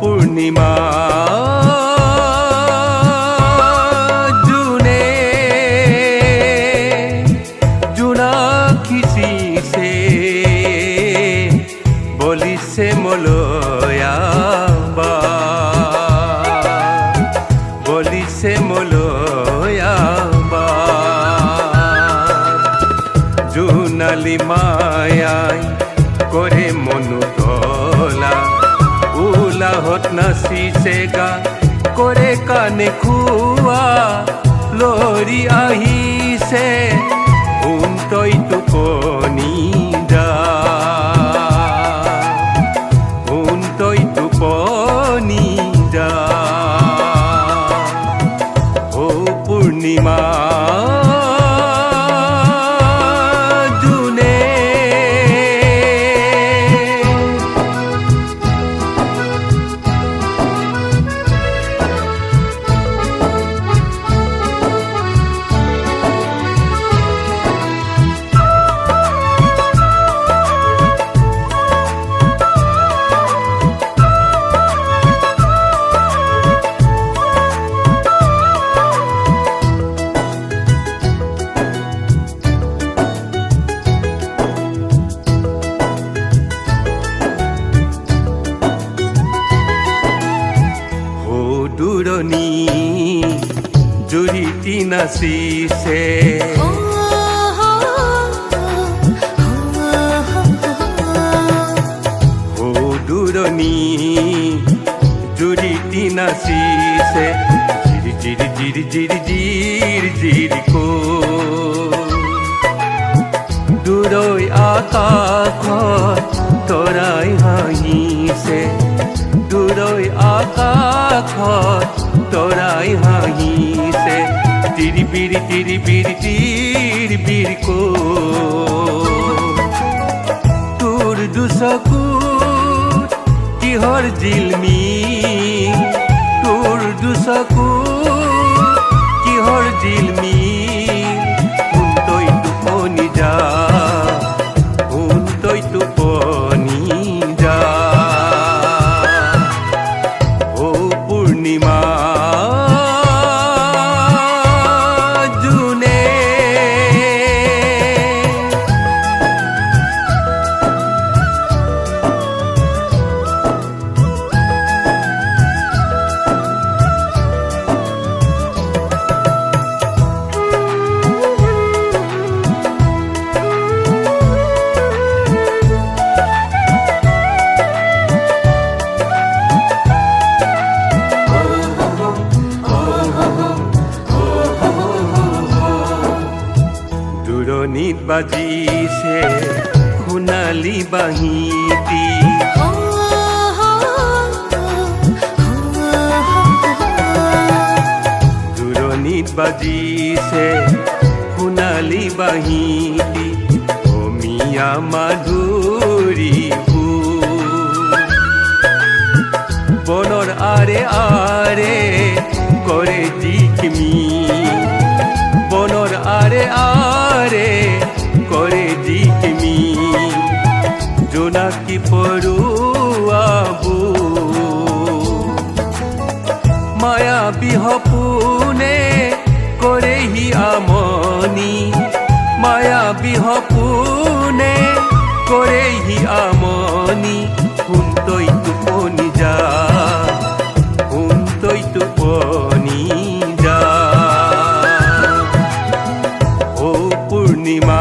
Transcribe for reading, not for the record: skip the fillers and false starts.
पूर्णिमा जूने जुनाखिसी से बोली से मोलोया बा बोली से मोलोया बा जुनाली मायाई करे मनु तोला উলাহত নাচিছেগা কৰে কানে খুৱা লৰি আহিছে উন্তই টোপনি যা উন্তই টোপনি যা ও পূৰ্ণিমা দুৰণী জুৰিটি নাচিছে দুৰণী জুৰিটি নাচিছে জিৰি জিৰি জিৰি জিৰি জিৰি জিৰি কো দূৰৈ আকাশত তৰাই হাঁহিছে দূৰৈ আকাশত তৰাই হাঁহিছে তিৰিবিৰি তিৰিবিৰি তিৰিবিৰি কো তোৰ দুচকুত কিহৰ জিলমি তোৰ দুচকুত কিহৰ জিলমি উন্তই টোপনি যা উন্তই টোপনি যা পূৰ্ণিমা জুনে দুৰণীত বাজিছে সোণালী বাঁহীটি দুৰণীত বাজিছে সোণালী বাঁহীটি অমিয়া মাধুৰী বনৰ আৰে আৰে কৰে জিকমি বনৰ আৰে আৰে কৰে জিকমি জোনাকী পৰুৱাবো মায়াবী সপোনে কৰেহি আমনি মায়াবী সপোনে কৰেহি আমনি উন্তই টোপনি যা উন্তই টোপনি যা ও পূৰ্ণিমা